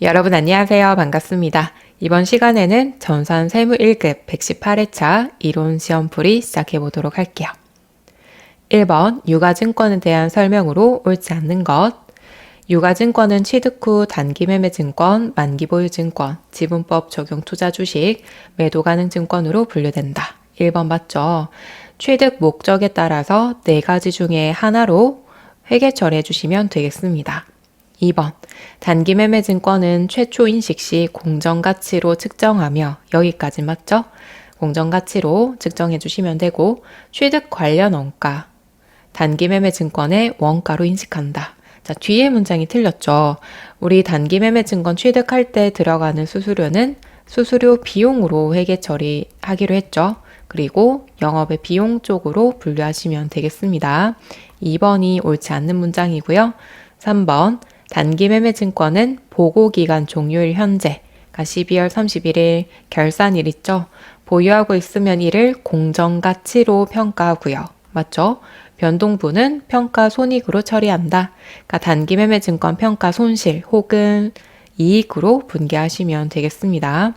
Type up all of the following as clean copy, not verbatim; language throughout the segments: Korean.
여러분 안녕하세요. 반갑습니다. 이번 시간에는 전산 세무 1급 118회차 이론 시험풀이 시작해 보도록 할게요. 1번 유가증권에 대한 설명으로 옳지 않는 것. 유가증권은 취득 후 단기매매증권, 만기보유증권, 지분법 적용 투자주식, 매도가능증권으로 분류된다. 1번 맞죠? 취득 목적에 따라서 4가지 중에 하나로 회계 처리해 주시면 되겠습니다. 2번 단기매매증권은 최초 인식 시 공정가치로 측정하며 여기까지 맞죠? 공정가치로 측정해 주시면 되고 취득 관련 원가 단기매매증권의 원가로 인식한다. 자, 뒤에 문장이 틀렸죠. 우리 단기매매증권 취득할 때 들어가는 수수료는 수수료 비용으로 회계 처리하기로 했죠. 그리고 영업의 비용 쪽으로 분류하시면 되겠습니다. 2번이 옳지 않는 문장이고요. 3번 단기매매증권은 보고기간 종료일 현재, 그러니까 12월 31일 결산일 있죠. 보유하고 있으면 이를 공정가치로 평가하고요. 맞죠? 변동분은 평가 손익으로 처리한다. 그러니까 단기매매증권 평가 손실 혹은 이익으로 분개하시면 되겠습니다.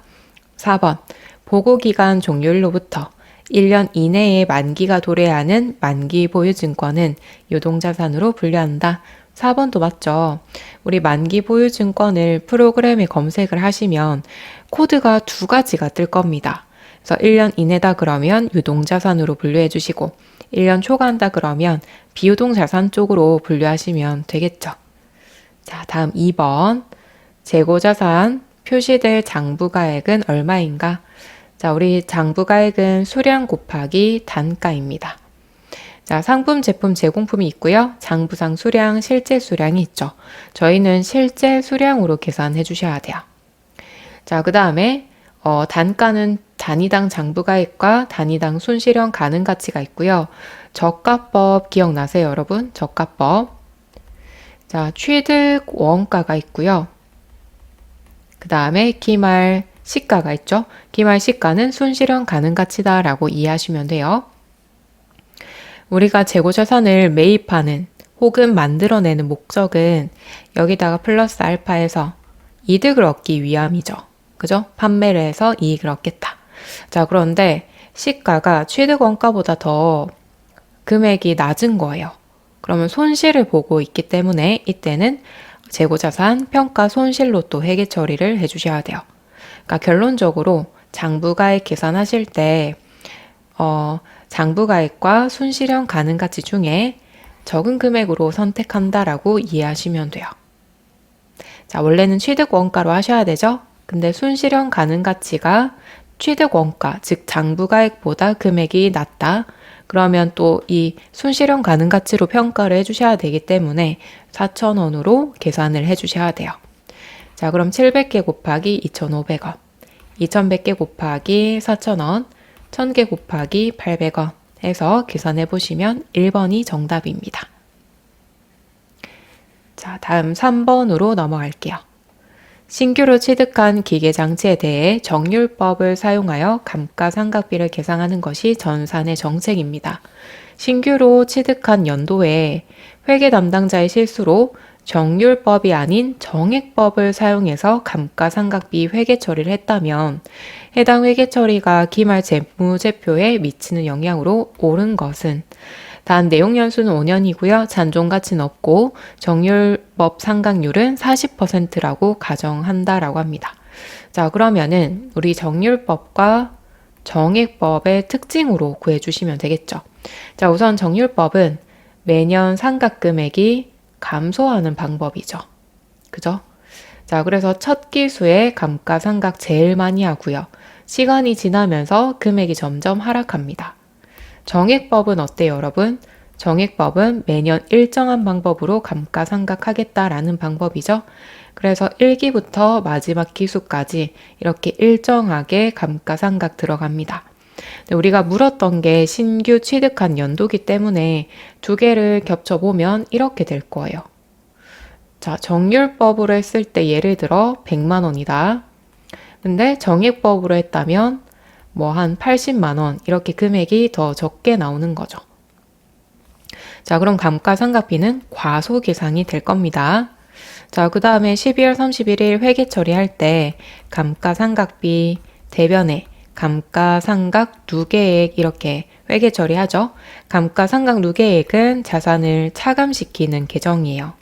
4번 보고기간 종료일로부터 1년 이내에 만기가 도래하는 만기 보유증권은 유동자산으로 분류한다. 4번도 맞죠. 우리 만기 보유증권을 프로그램에 검색을 하시면 코드가 2가지가 뜰 겁니다. 그래서 1년 이내다 그러면 유동자산으로 분류해 주시고 1년 초과한다 그러면 비유동자산 쪽으로 분류하시면 되겠죠. 자, 다음 2번 재고자산 표시될 장부가액은 얼마인가? 자, 우리 장부가액은 수량 곱하기 단가입니다. 자, 상품, 제품, 제공품이 있고요. 장부상 수량, 실제 수량이 있죠. 저희는 실제 수량으로 계산해 주셔야 돼요. 자, 그 다음에 단가는 단위당 장부가액과 단위당 순실현 가능가치가 있고요. 저가법 기억나세요, 여러분? 저가법. 자, 취득 원가가 있고요. 그 다음에 기말 시가가 있죠. 기말 시가는 순실현 가능가치다라고 이해하시면 돼요. 우리가 재고자산을 매입하는 혹은 만들어내는 목적은 여기다가 플러스 알파해서 이득을 얻기 위함이죠. 그죠? 판매를 해서 이익을 얻겠다. 자, 그런데 시가가 취득 원가보다 더 금액이 낮은 거예요. 그러면 손실을 보고 있기 때문에 이때는 재고자산 평가 손실로 또 회계 처리를 해주셔야 돼요. 그러니까 결론적으로 장부가액 계산하실 때 장부가액과 순실현 가능가치 중에 적은 금액으로 선택한다라고 이해하시면 돼요. 자, 원래는 취득 원가로 하셔야 되죠? 근데 순실현 가능가치가 취득 원가, 즉 장부가액보다 금액이 낮다. 그러면 또 이 순실현 가능가치로 평가를 해주셔야 되기 때문에 4,000원으로 계산을 해주셔야 돼요. 자, 그럼 700개 곱하기 2,500원, 2,100개 곱하기 4,000원, 1000개 곱하기 800원 해서 계산해 보시면 1번이 정답입니다. 자, 다음 3번으로 넘어갈게요. 신규로 취득한 기계장치에 대해 정률법을 사용하여 감가상각비를 계산하는 것이 전산의 정책입니다. 신규로 취득한 연도에 회계 담당자의 실수로 정률법이 아닌 정액법을 사용해서 감가상각비 회계 처리를 했다면 해당 회계 처리가 기말 재무제표에 미치는 영향으로 옳은 것은 단 내용 연수는 5년이고요. 잔존 가치는 없고 정률법 상각률은 40%라고 가정한다라고 합니다. 자, 그러면은 우리 정률법과 정액법의 특징으로 구해주시면 되겠죠. 자, 우선 정률법은 매년 상각 금액이 감소하는 방법이죠. 그죠? 자, 그래서 첫 기수에 감가상각 제일 많이 하고요. 시간이 지나면서 금액이 점점 하락합니다. 정액법은 어때요, 여러분? 정액법은 매년 일정한 방법으로 감가상각하겠다라는 방법이죠. 그래서 1기부터 마지막 기수까지 이렇게 일정하게 감가상각 들어갑니다. 우리가 물었던 게 신규 취득한 연도기 때문에 두 개를 겹쳐보면 이렇게 될 거예요. 자, 정률법으로 했을 때 예를 들어 100만 원이다. 근데 정액법으로 했다면 뭐 한 80만 원 이렇게 금액이 더 적게 나오는 거죠. 자, 그럼 감가상각비는 과소계상이 될 겁니다. 자, 그 다음에 12월 31일 회계 처리할 때 감가상각비 대변에 감가상각 누계액 이렇게 회계 처리하죠. 감가상각 누계액은 자산을 차감시키는 계정이에요.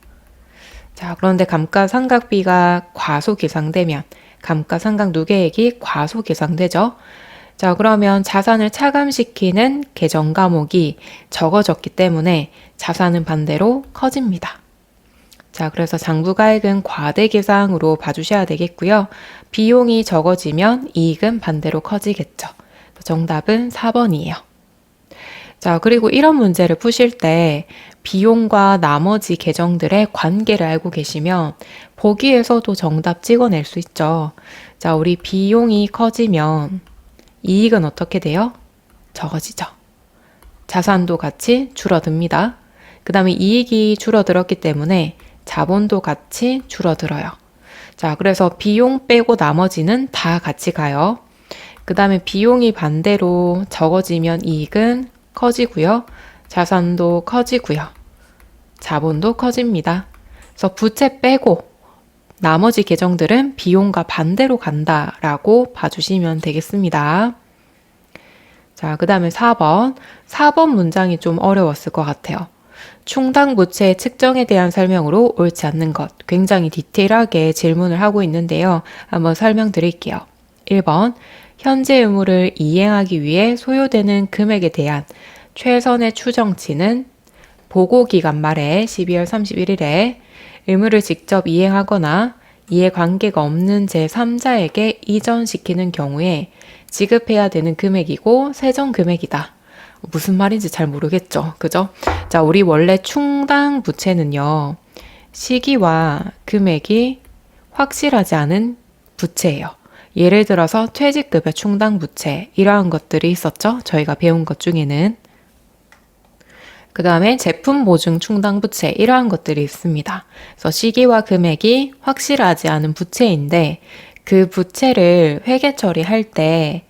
자, 그런데 감가상각비가 과속 예상되면 감가상각 누계액이 과속 예상되죠. 자, 그러면 자산을 차감시키는 계정 과목이 적어졌기 때문에 자산은 반대로 커집니다. 자, 그래서 장부가액은 과대계상으로 봐주셔야 되겠고요. 비용이 적어지면 이익은 반대로 커지겠죠. 정답은 4번이에요. 자, 그리고 이런 문제를 푸실 때 비용과 나머지 계정들의 관계를 알고 계시면 보기에서도 정답 찍어낼 수 있죠. 자, 우리 비용이 커지면 이익은 어떻게 돼요? 적어지죠. 자산도 같이 줄어듭니다. 그 다음에 이익이 줄어들었기 때문에 자본도 같이 줄어들어요. 자, 그래서 비용 빼고 나머지는 다 같이 가요. 그 다음에 비용이 반대로 적어지면 이익은 커지고요. 자산도 커지고요. 자본도 커집니다. 그래서 부채 빼고 나머지 계정들은 비용과 반대로 간다라고 봐주시면 되겠습니다. 자, 그 다음에 4번. 4번 문장이 좀 어려웠을 것 같아요. 충당 부채 측정에 대한 설명으로 옳지 않는 것. 굉장히 디테일하게 질문을 하고 있는데요. 한번 설명드릴게요. 1번. 현재 의무를 이행하기 위해 소요되는 금액에 대한 최선의 추정치는 보고기간 말에 12월 31일에 의무를 직접 이행하거나 이해 관계가 없는 제3자에게 이전시키는 경우에 지급해야 되는 금액이고 세전 금액이다. 무슨 말인지 잘 모르겠죠. 그죠? 자, 우리 원래 충당 부채는요. 시기와 금액이 확실하지 않은 부채예요. 예를 들어서 퇴직급여 충당 부채 이러한 것들이 있었죠. 저희가 배운 것 중에는. 그 다음에 제품 보증 충당 부채 이러한 것들이 있습니다. 그래서 시기와 금액이 확실하지 않은 부채인데 그 부채를 회계 처리할 때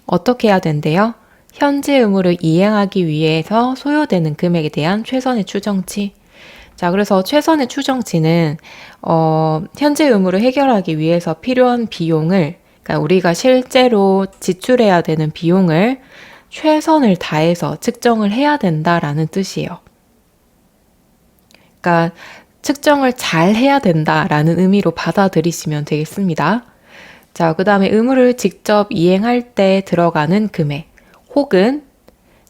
어떻게 해야 된대요? 현재 의무를 이행하기 위해서 소요되는 금액에 대한 최선의 추정치. 자, 그래서 최선의 추정치는 현재 의무를 해결하기 위해서 필요한 비용을, 그러니까 우리가 실제로 지출해야 되는 비용을 최선을 다해서 측정을 해야 된다라는 뜻이에요. 그러니까 측정을 잘 해야 된다라는 의미로 받아들이시면 되겠습니다. 자, 그 다음에 의무를 직접 이행할 때 들어가는 금액 혹은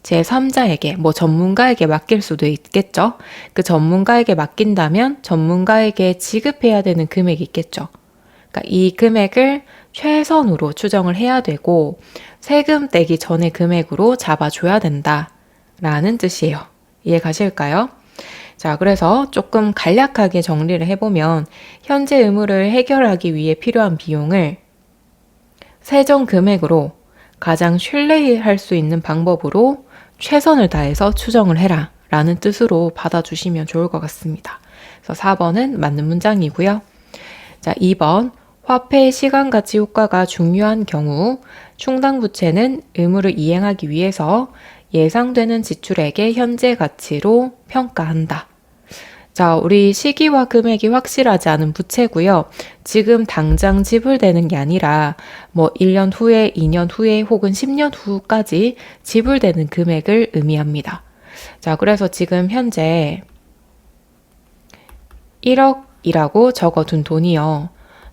제3자에게, 뭐 전문가에게 맡길 수도 있겠죠. 그 전문가에게 맡긴다면 전문가에게 지급해야 되는 금액이 있겠죠. 그러니까 이 금액을 최선으로 추정을 해야 되고 세금 떼기 전의 금액으로 잡아줘야 된다라는 뜻이에요. 이해 가실까요? 자, 그래서 조금 간략하게 정리를 해보면 현재 의무를 해결하기 위해 필요한 비용을 세전 금액으로 가장 신뢰할 수 있는 방법으로 최선을 다해서 추정을 해라 라는 뜻으로 받아주시면 좋을 것 같습니다. 그래서 4번은 맞는 문장이고요. 자, 2번. 화폐의 시간가치 효과가 중요한 경우 충당부채는 의무를 이행하기 위해서 예상되는 지출액의 현재 가치로 평가한다. 자, 우리 시기와 금액이 확실하지 않은 부채고요. 지금 당장 지불되는 게 아니라 뭐 1년 후에, 2년 후에 혹은 10년 후까지 지불되는 금액을 의미합니다. 자, 그래서 지금 현재 1억이라고 적어둔 돈이요.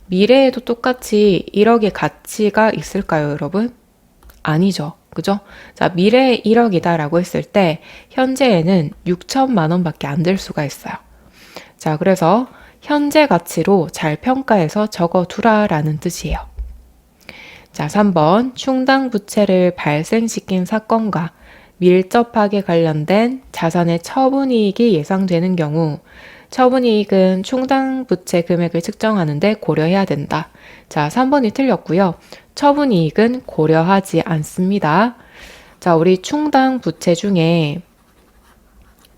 미래에도 똑같이 1억의 가치가 있을까요, 여러분? 아니죠. 그죠? 자, 미래에 1억이다라고 했을 때 현재에는 6천만 원밖에 안 될 수가 있어요. 자, 그래서 현재 가치로 잘 평가해서 적어두라라는 뜻이에요. 자, 3번. 충당 부채를 발생시킨 사건과 밀접하게 관련된 자산의 처분이익이 예상되는 경우 처분이익은 충당부채 금액을 측정하는데 고려해야 된다. 자, 3번이 틀렸고요. 처분이익은 고려하지 않습니다. 자, 우리 충당부채 중에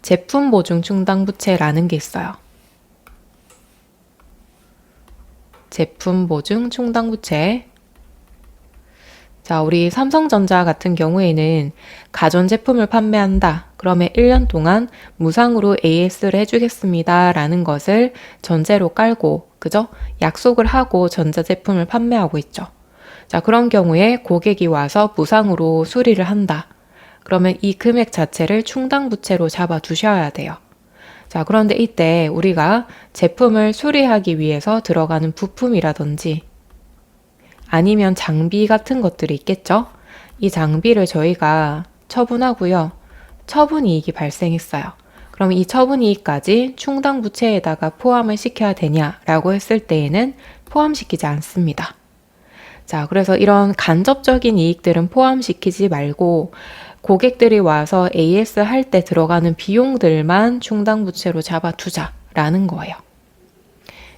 제품보증 충당부채라는 게 있어요. 제품보증 충당부채. 자, 우리 삼성전자 같은 경우에는 가전제품을 판매한다. 그러면 1년 동안 무상으로 AS를 해주겠습니다. 라는 것을 전제로 깔고, 그죠? 약속을 하고 전자제품을 판매하고 있죠. 자, 그런 경우에 고객이 와서 무상으로 수리를 한다. 그러면 이 금액 자체를 충당부채로 잡아 두셔야 돼요. 자, 그런데 이때 우리가 제품을 수리하기 위해서 들어가는 부품이라든지 아니면 장비 같은 것들이 있겠죠? 이 장비를 저희가 처분하고요. 처분이익이 발생했어요. 그럼 이 처분이익까지 충당부채에다가 포함을 시켜야 되냐라고 했을 때에는 포함시키지 않습니다. 자, 그래서 이런 간접적인 이익들은 포함시키지 말고 고객들이 와서 AS 할 때 들어가는 비용들만 충당부채로 잡아두자라는 거예요.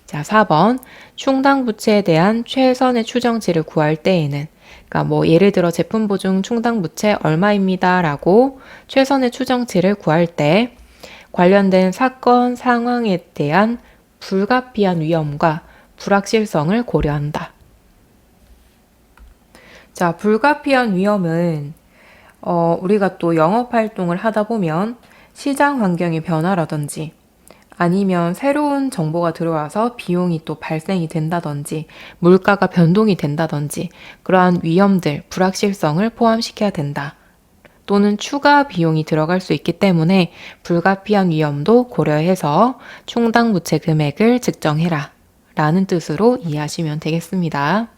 자, 4번. 충당부채에 대한 최선의 추정치를 구할 때에는, 그러니까 뭐 예를 들어 제품 보증 충당부채 얼마입니다 라고 최선의 추정치를 구할 때 관련된 사건 상황에 대한 불가피한 위험과 불확실성을 고려한다. 자, 불가피한 위험은 우리가 또 영업활동을 하다 보면 시장 환경의 변화라든지 아니면 새로운 정보가 들어와서 비용이 또 발생이 된다든지 물가가 변동이 된다든지 그러한 위험들, 불확실성을 포함시켜야 된다. 또는 추가 비용이 들어갈 수 있기 때문에 불가피한 위험도 고려해서 충당부채 금액을 측정해라 라는 뜻으로 이해하시면 되겠습니다.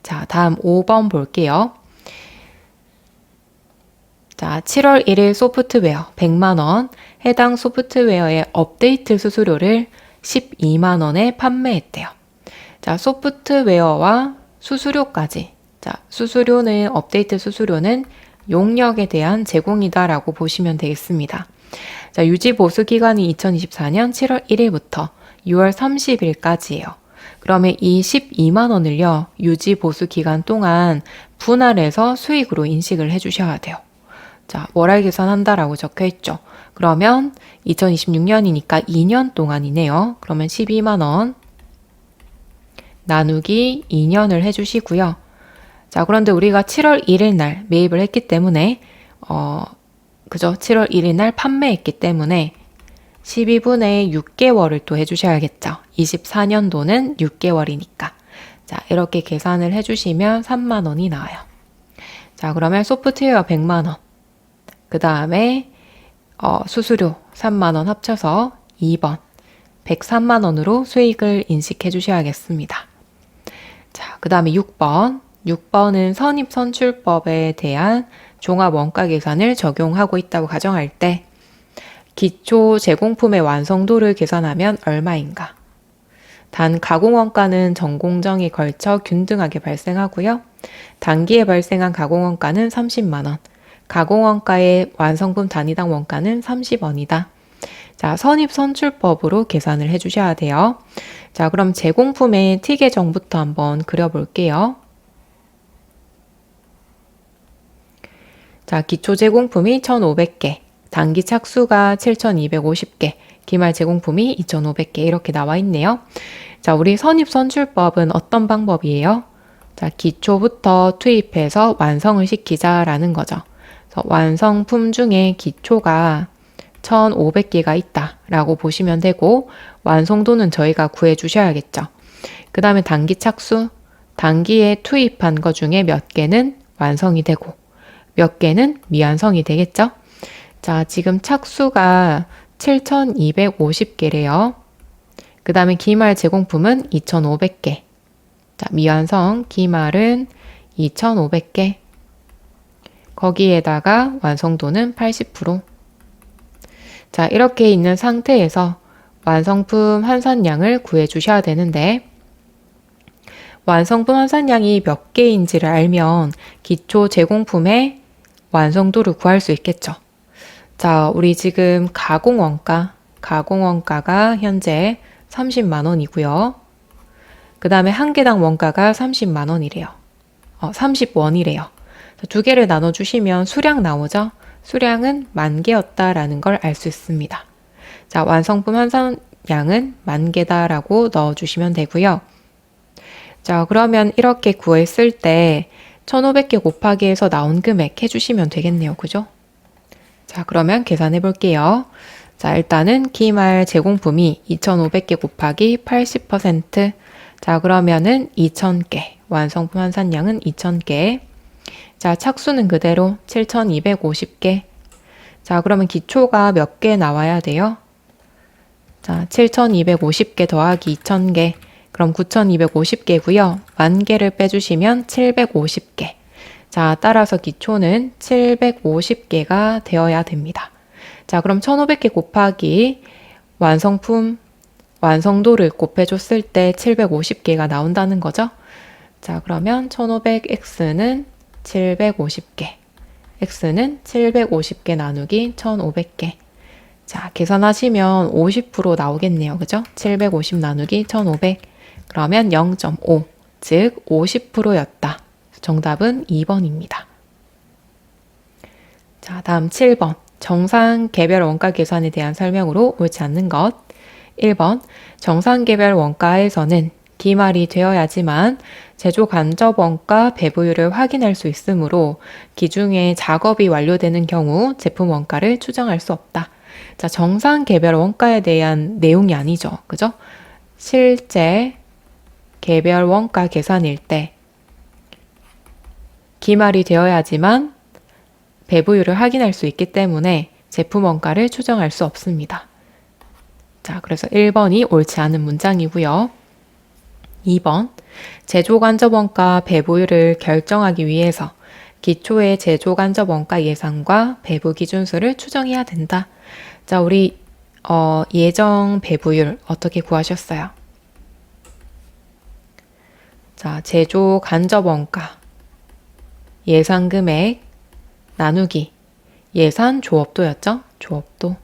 자, 다음 5번 볼게요. 자, 7월 1일 소프트웨어 100만원, 해당 소프트웨어의 업데이트 수수료를 12만원에 판매했대요. 자, 소프트웨어와 수수료까지. 자, 수수료는, 업데이트 수수료는 용역에 대한 제공이다라고 보시면 되겠습니다. 자, 유지 보수 기간이 2024년 7월 1일부터 6월 30일까지예요. 그러면 이 12만원을요, 유지 보수 기간 동안 분할해서 수익으로 인식을 해주셔야 돼요. 자, 월할 계산한다라고 적혀 있죠. 그러면 2026년이니까 2년 동안이네요. 그러면 12만원 나누기 2년을 해주시고요. 자, 그런데 우리가 7월 1일 날 매입을 했기 때문에, 그죠? 7월 1일 날 판매했기 때문에 12분의 6개월을 또 해주셔야겠죠. 24년도는 6개월이니까. 자, 이렇게 계산을 해주시면 3만원이 나와요. 자, 그러면 소프트웨어 100만원. 그 다음에 수수료 3만원 합쳐서 2번 103만원으로 수익을 인식해 주셔야겠습니다. 자, 그 다음에 6번. 6번은 선입선출법에 대한 종합원가 계산을 적용하고 있다고 가정할 때 기초 제공품의 완성도를 계산하면 얼마인가? 단 가공원가는 전공정에 걸쳐 균등하게 발생하고요. 단기에 발생한 가공원가는 30만원. 가공원가의 완성품 단위당 원가는 30원이다. 자, 선입선출법으로 계산을 해주셔야 돼요. 자, 그럼 제공품의 T 계정부터 한번 그려볼게요. 자, 기초 제공품이 1,500개, 단기 착수가 7,250개, 기말 제공품이 2,500개 이렇게 나와 있네요. 자, 우리 선입선출법은 어떤 방법이에요? 자, 기초부터 투입해서 완성을 시키자라는 거죠. 완성품 중에 기초가 1,500개가 있다라고 보시면 되고 완성도는 저희가 구해 주셔야겠죠. 그 다음에 단기 착수, 단기에 투입한 것 중에 몇 개는 완성이 되고 몇 개는 미완성이 되겠죠. 자, 지금 착수가 7,250개래요. 그 다음에 기말 제공품은 2,500개. 자, 미완성 기말은 2,500개. 거기에다가 완성도는 80%. 자, 이렇게 있는 상태에서 완성품 환산량을 구해 주셔야 되는데 완성품 환산량이 몇 개인지를 알면 기초 제공품의 완성도를 구할 수 있겠죠. 자, 우리 지금 가공원가가 현재 30만 원이고요. 그 다음에 한 개당 원가가 30만 원이래요. 30원이래요. 두 개를 나눠주시면 수량 나오죠? 수량은 10,000개였다라는 걸 알 수 있습니다. 자, 완성품 환산량은 10,000개다라고 넣어주시면 되고요. 자, 그러면 이렇게 구했을 때 1500개 곱하기 해서 나온 금액 해주시면 되겠네요. 그죠? 자, 그러면 계산해 볼게요. 자, 일단은 기말 제공품이 2500개 곱하기 80%. 자, 그러면은 2000개. 완성품 환산량은 2000개. 자, 착수는 그대로 7250개. 자, 그러면 기초가 몇 개 나와야 돼요? 자, 7250개 더하기 2000개. 그럼 9250개고요. 1000개를 빼주시면 750개. 자, 따라서 기초는 750개가 되어야 됩니다. 자, 그럼 1500개 곱하기 완성품, 완성도를 곱해줬을 때 750개가 나온다는 거죠. 자, 그러면 1500x는 750개. x는 750개 나누기 1500개. 자, 계산하시면 50% 나오겠네요. 그죠? 750 나누기 1500. 그러면 0.5, 즉 50%였다. 정답은 2번입니다. 자, 다음 7번. 정상 개별 원가 계산에 대한 설명으로 옳지 않는 것. 1번. 정상 개별 원가에서는 기말이 되어야지만 제조 간접 원가 배부율을 확인할 수 있으므로 기중에 작업이 완료되는 경우 제품 원가를 추정할 수 없다. 자, 정상 개별 원가에 대한 내용이 아니죠. 그죠? 실제 개별 원가 계산일 때 기말이 되어야지만 배부율을 확인할 수 있기 때문에 제품 원가를 추정할 수 없습니다. 자, 그래서 1번이 옳지 않은 문장이고요. 2번, 제조 간접 원가 배부율을 결정하기 위해서 기초의 제조 간접 원가 예상과 배부 기준수를 추정해야 된다. 자, 우리 예정 배부율 어떻게 구하셨어요? 자, 제조 간접 원가 예상 금액 나누기 예산 조업도였죠? 조업도.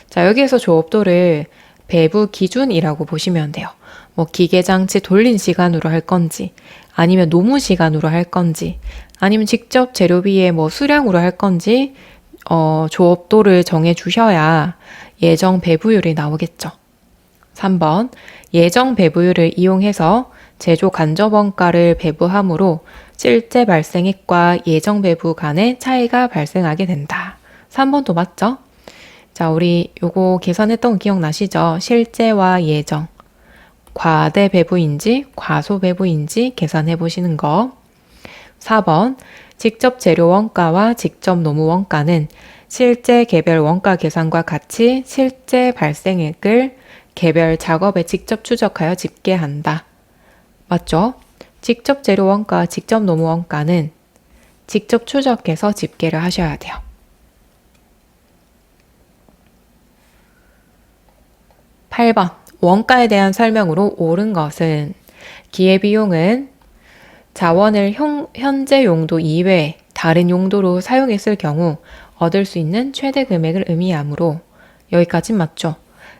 자, 여기에서 조업도를 배부 기준이라고 보시면 돼요. 뭐 기계장치 돌린 시간으로 할 건지, 아니면 노무 시간으로 할 건지, 아니면 직접 재료비에 뭐 수량으로 할 건지, 조업도를 정해 주셔야 예정 배부율이 나오겠죠. 3번, 예정 배부율을 이용해서 제조 간접 원가를 배부함으로 실제 발생액과 예정 배부 간의 차이가 발생하게 된다. 3번도 맞죠? 자, 우리 요거 계산했던 거 기억나시죠? 실제와 예정. 과대 배부인지 과소 배부인지 계산해 보시는 거. 4번, 직접 재료 원가와 직접 노무 원가는 실제 개별 원가 계산과 같이 실제 발생액을 개별 작업에 직접 추적하여 집계한다. 맞죠? 직접 재료 원가, 직접 노무 원가는 직접 추적해서 집계를 하셔야 돼요. 8번, 원가에 대한 설명으로 옳은 것은 기회비용은 자원을 현재 용도 이외에 다른 용도로 사용했을 경우 얻을 수 있는 최대 금액을 의미하므로 여기까지 맞죠?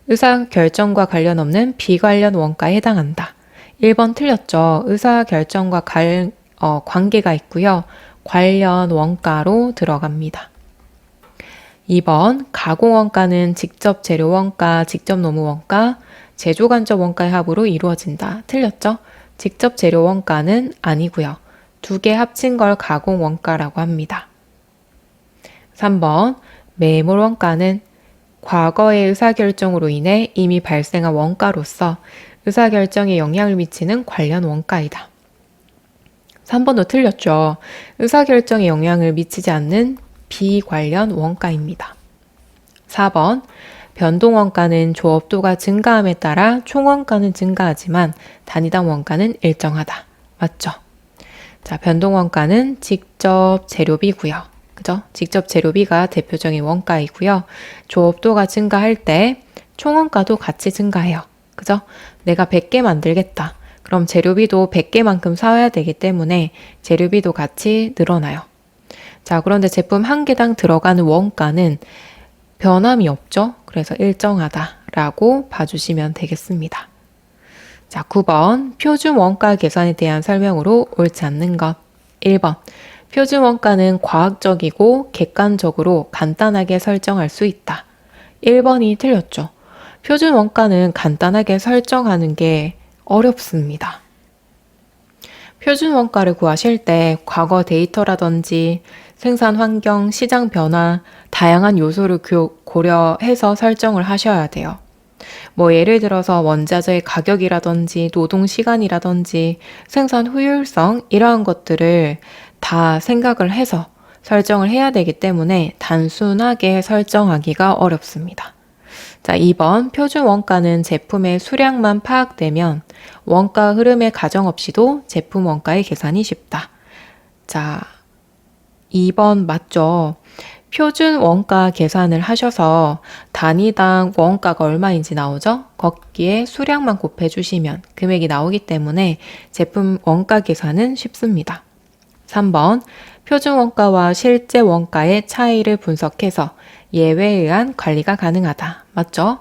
의사결정과 관련 없는 비관련 원가에 해당한다. 1번 틀렸죠? 의사결정과 관계가 있고요. 관련 원가로 들어갑니다. 2번 가공원가는 직접 재료 원가, 직접 노무 원가, 제조 간접 원가의 합으로 이루어진다. 틀렸죠? 직접 재료 원가는 아니고요. 두 개 합친 걸 가공 원가라고 합니다. 3번 매몰 원가는 과거의 의사결정으로 인해 이미 발생한 원가로서 의사결정에 영향을 미치는 관련 원가이다. 3번도 틀렸죠. 의사결정에 영향을 미치지 않는 비관련 원가입니다. 4번 변동원가는 조업도가 증가함에 따라 총원가는 증가하지만 단위당 원가는 일정하다. 맞죠? 자, 변동원가는 직접 재료비고요. 그죠? 직접 재료비가 대표적인 원가이고요. 조업도가 증가할 때 총원가도 같이 증가해요. 그죠? 내가 100개 만들겠다. 그럼 재료비도 100개만큼 사와야 되기 때문에 재료비도 같이 늘어나요. 자, 그런데 제품 한 개당 들어가는 원가는 변함이 없죠? 그래서 일정하다라고 봐주시면 되겠습니다. 자, 9번 표준 원가 계산에 대한 설명으로 옳지 않는 것. 1번 표준 원가는 과학적이고 객관적으로 간단하게 설정할 수 있다. 1번이 틀렸죠. 표준 원가는 간단하게 설정하는 게 어렵습니다. 표준 원가를 구하실 때 과거 데이터라든지 생산 환경, 시장 변화, 다양한 요소를 고려해서 설정을 하셔야 돼요. 뭐 예를 들어서 원자재의 가격이라든지 노동 시간이라든지 생산 효율성 이러한 것들을 다 생각을 해서 설정을 해야 되기 때문에 단순하게 설정하기가 어렵습니다. 자, 2번 표준 원가는 제품의 수량만 파악되면 원가 흐름의 가정 없이도 제품 원가의 계산이 쉽다. 자, 2번 맞죠? 표준 원가 계산을 하셔서 단위당 원가가 얼마인지 나오죠? 거기에 수량만 곱해주시면 금액이 나오기 때문에 제품 원가 계산은 쉽습니다. 3번 표준 원가와 실제 원가의 차이를 분석해서 예외에 의한 관리가 가능하다. 맞죠?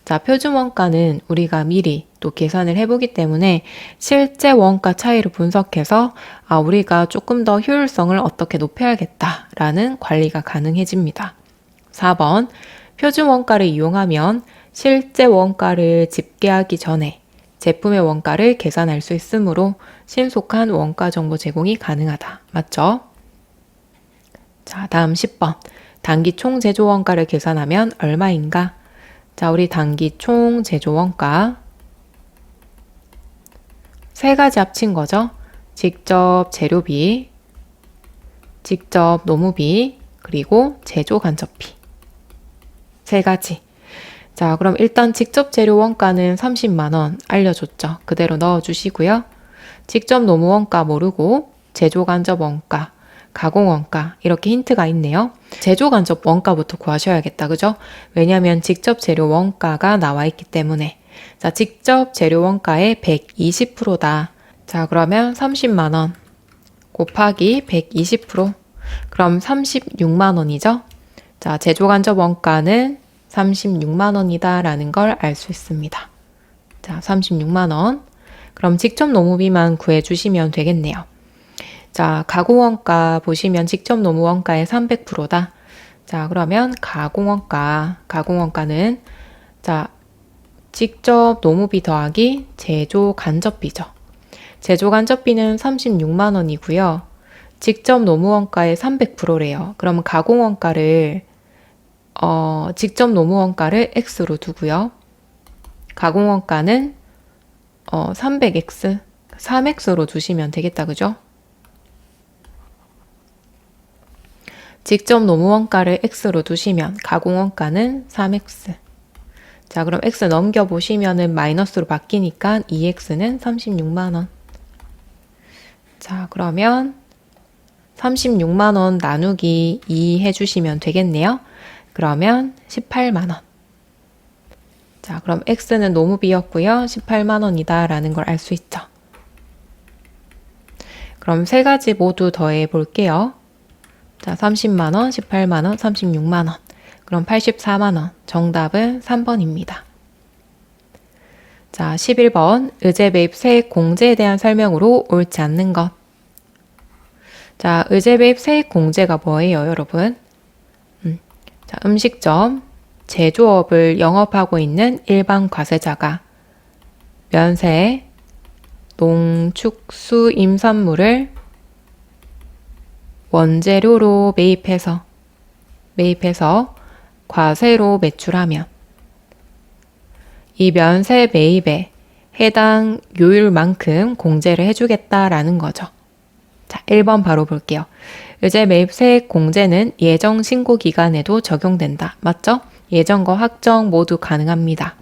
자, 표준 원가는 우리가 미리 또 계산을 해보기 때문에 실제 원가 차이를 분석해서 우리가 조금 더 효율성을 어떻게 높여야겠다라는 관리가 가능해집니다. 4번 표준 원가를 이용하면 실제 원가를 집계하기 전에 제품의 원가를 계산할 수 있으므로 신속한 원가 정보 제공이 가능하다. 맞죠? 자, 다음 10번. 단기 총 제조 원가를 계산하면 얼마인가? 자, 우리 단기 총 제조 원가 세 가지 합친 거죠. 직접 재료비, 직접 노무비, 그리고 제조 간접비. 세 가지. 자, 그럼 일단 직접 재료 원가는 30만 원 알려줬죠. 그대로 넣어주시고요. 직접 노무 원가 모르고 제조 간접 원가, 가공 원가 이렇게 힌트가 있네요. 제조 간접 원가부터 구하셔야겠다. 그죠? 왜냐하면 직접 재료 원가가 나와 있기 때문에. 자, 직접 재료 원가의 120%다. 자, 그러면 30만 원 곱하기 120%. 그럼 36만 원이죠? 자, 제조 간접 원가는 36만 원이다 라는 걸 알 수 있습니다. 자, 36만 원. 그럼 직접 노무비만 구해주시면 되겠네요. 자, 가공원가 보시면 직접 노무 원가의 300%다. 자, 그러면 가공원가는 자, 직접 노무비 더하기 제조 간접비죠. 제조 간접비는 36만 원이고요. 직접 노무 원가의 300%래요. 그러면 가공원가를 직접 노무 원가를 X로 두고요. 가공원가는 300X, 3X로 두시면 되겠다. 그죠? 직접 노무 원가를 X로 두시면 가공 원가는 3X. 자, 그럼 X 넘겨보시면은 마이너스로 바뀌니까 2X는 36만 원. 자, 그러면 36만 원 나누기 2 해주시면 되겠네요. 그러면 18만 원. 자, 그럼 X는 노무비였고요. 18만 원이다 라는 걸 알 수 있죠. 그럼 세 가지 모두 더해 볼게요. 자, 30만 원, 18만 원, 36만 원. 그럼 84만 원. 정답은 3번입니다. 자, 11번. 의제 매입 세액 공제에 대한 설명으로 옳지 않는 것. 자, 의제 매입 세액 공제가 뭐예요, 여러분? 자, 음식점, 제조업을 영업하고 있는 일반 과세자가 면세, 농축수 임산물을 원재료로 매입해서 과세로 매출하면 이 면세 매입에 해당 요율만큼 공제를 해주겠다라는 거죠. 자, 1번 바로 볼게요. 의제 매입 세액 공제는 예정 신고 기간에도 적용된다. 맞죠? 예정과 확정 모두 가능합니다.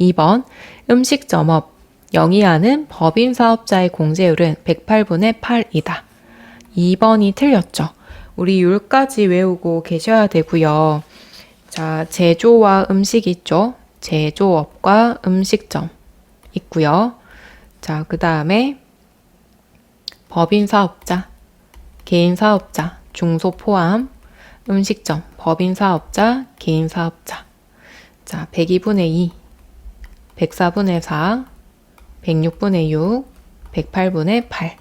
2번 음식점업 영위하는 법인 사업자의 공제율은 108분의 8이다. 2번이 틀렸죠. 우리 율까지 외우고 계셔야 되고요. 자, 제조와 음식 있죠. 제조업과 음식점 있고요. 자, 그 다음에 법인 사업자, 개인 사업자, 중소 포함, 음식점, 법인 사업자, 개인 사업자. 자, 102분의 2, 104분의 4, 106분의 6, 108분의 8.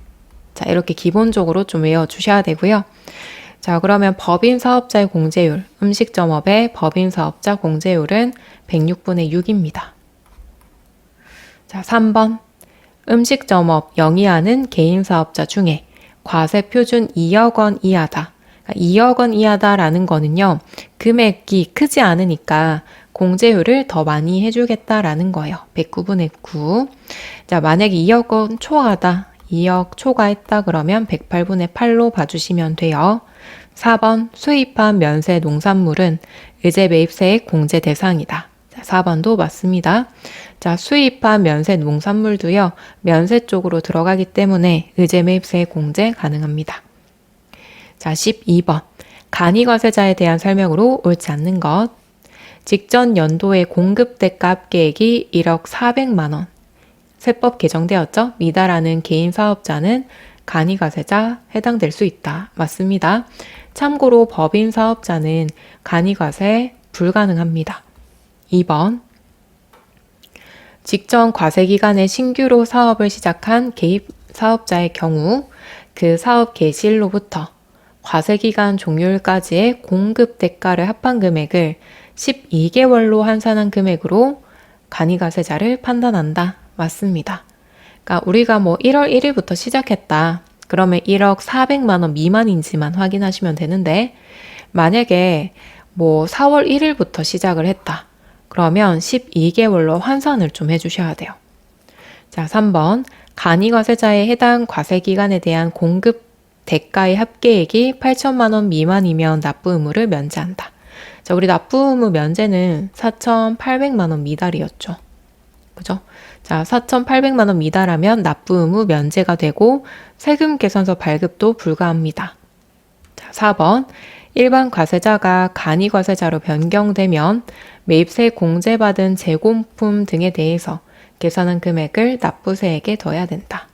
자, 이렇게 기본적으로 좀 외워주셔야 되고요. 자, 그러면 법인 사업자의 공제율, 음식점업의 법인 사업자 공제율은 106분의 6입니다. 자, 3번. 음식점업 영위하는 개인사업자 중에 과세 표준 2억 원 이하다. 2억 원 이하다라는 거는요, 금액이 크지 않으니까 공제율을 더 많이 해주겠다라는 거예요. 109분의 9. 자, 만약에 2억 원 초과하다. 2억 초과했다 그러면 108분의 8로 봐주시면 돼요. 4번 수입한 면세 농산물은 의제 매입세액 공제 대상이다. 자, 4번도 맞습니다. 자, 수입한 면세 농산물도요, 면세 쪽으로 들어가기 때문에 의제 매입세액 공제 가능합니다. 자, 12번. 간이과세자에 대한 설명으로 옳지 않는 것. 직전 연도의 공급 대가 합계액이 1억 400만 원. 세법 개정되었죠? 미달하는 개인 사업자는 간이과세자 해당될 수 있다. 맞습니다. 참고로 법인 사업자는 간이과세 불가능합니다. 2번. 직전 과세 기간에 신규로 사업을 시작한 개입 사업자의 경우 그 사업 개시일로부터 과세 기간 종료일까지의 공급 대가를 합한 금액을 12개월로 환산한 금액으로 간이과세자를 판단한다. 맞습니다. 그러니까 우리가 1월 1일부터 시작했다. 그러면 1억 400만 원 미만인지만 확인하시면 되는데, 만약에 4월 1일부터 시작을 했다. 그러면 12개월로 환산을 좀 해주셔야 돼요. 자, 3번. 간이과세자의 해당 과세 기간에 대한 공급 대가의 합계액이 8천만 원 미만이면 납부 의무를 면제한다. 자, 우리 납부 의무 면제는 4,800만 원 미달이었죠. 그죠? 자, 4,800만 원 미달하면 납부 의무 면제가 되고 세금 계산서 발급도 불가합니다. 자, 4번. 일반 과세자가 간이과세자로 변경되면 매입세 공제받은 재고품 등에 대해서 계산한 금액을 납부세액에 더해야 된다.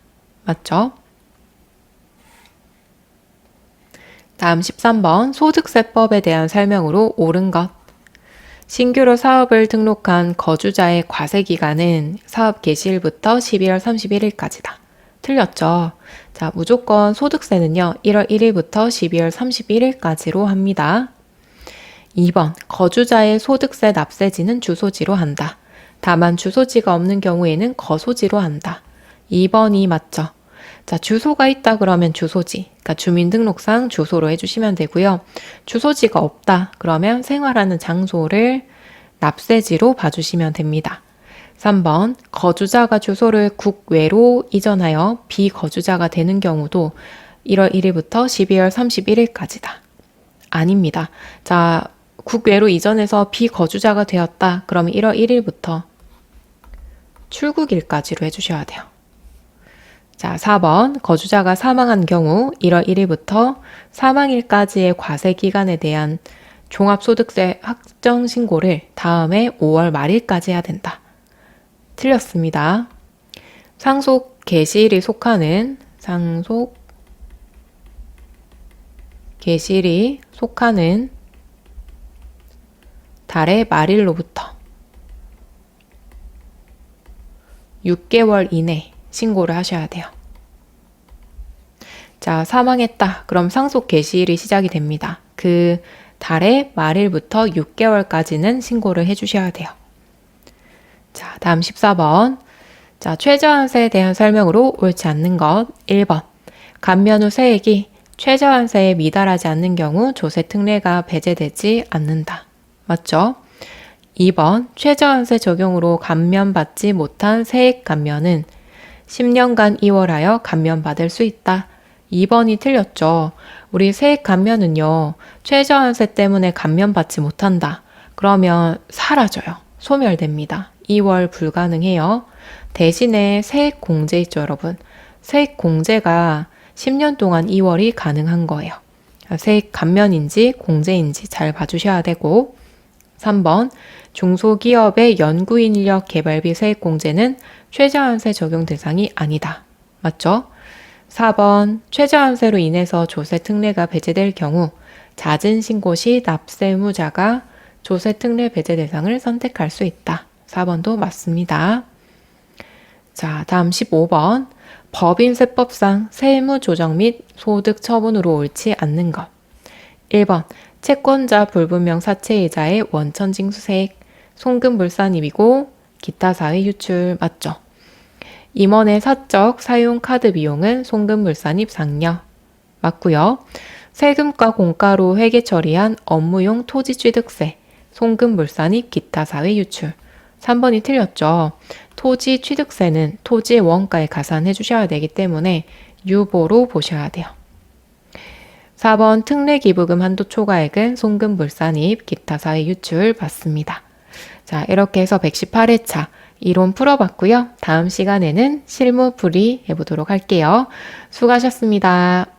맞죠? 다음 13번 소득세법에 대한 설명으로 옳은 것. 신규로 사업을 등록한 거주자의 과세 기간은 사업 개시일부터 12월 31일까지다. 틀렸죠? 자, 무조건 소득세는요, 1월 1일부터 12월 31일까지로 합니다. 2번, 거주자의 소득세 납세지는 주소지로 한다. 다만 주소지가 없는 경우에는 거소지로 한다. 2번이 맞죠? 자, 주소가 있다 그러면 주소지, 그러니까 주민등록상 주소로 해주시면 되고요. 주소지가 없다 그러면 생활하는 장소를 납세지로 봐주시면 됩니다. 3번, 거주자가 주소를 국외로 이전하여 비거주자가 되는 경우도 1월 1일부터 12월 31일까지다. 아닙니다. 자, 국외로 이전해서 비거주자가 되었다 그러면 1월 1일부터 출국일까지로 해주셔야 돼요. 자, 4번, 거주자가 사망한 경우 1월 1일부터 사망일까지의 과세 기간에 대한 종합소득세 확정 신고를 다음해 5월 말일까지 해야 된다. 틀렸습니다. 상속 개시일이 속하는 달의 말일로부터 6개월 이내 신고를 하셔야 돼요. 자, 사망했다. 그럼 상속 개시일이 시작이 됩니다. 그 달의 말일부터 6개월까지는 신고를 해주셔야 돼요. 자, 다음 14번. 자, 최저한세에 대한 설명으로 옳지 않는 것. 1번. 감면 후 세액이 최저한세에 미달하지 않는 경우 조세 특례가 배제되지 않는다. 맞죠? 2번. 최저한세 적용으로 감면받지 못한 세액 감면은 10년간 이월하여 감면받을 수 있다. 2번이 틀렸죠. 우리 세액 감면은요, 최저한세 때문에 감면받지 못한다. 그러면 사라져요. 소멸됩니다. 2월 불가능해요. 대신에 세액 공제 있죠, 여러분. 세액 공제가 10년 동안 2월이 가능한 거예요. 세액 감면인지 공제인지 잘 봐주셔야 되고. 3번, 중소기업의 연구인력 개발비 세액 공제는 최저한세 적용 대상이 아니다. 맞죠? 4번, 최저한세로 인해서 조세 특례가 배제될 경우 잦은 신고 시 납세 의무자가 조세 특례 배제 대상을 선택할 수 있다. 4번도 맞습니다. 자, 다음 15번. 법인세법상 세무 조정 및 소득 처분으로 옳지 않는 것. 1번, 채권자 불분명 사채이자의 원천 징수세액, 송금 불산입이고 기타 사회 유출 맞죠? 임원의 사적 사용 카드 비용은 송금물산입 상여. 맞고요. 세금과 공가로 회계 처리한 업무용 토지 취득세, 송금물산입 기타 사회 유출. 3번이 틀렸죠. 토지 취득세는 토지의 원가에 가산해 주셔야 되기 때문에 유보로 보셔야 돼요. 4번 특례기부금 한도 초과액은 송금물산입 기타 사회 유출 받습니다. 자, 이렇게 해서 118회차 이론 풀어봤고요. 다음 시간에는 실무 풀이 해보도록 할게요. 수고하셨습니다.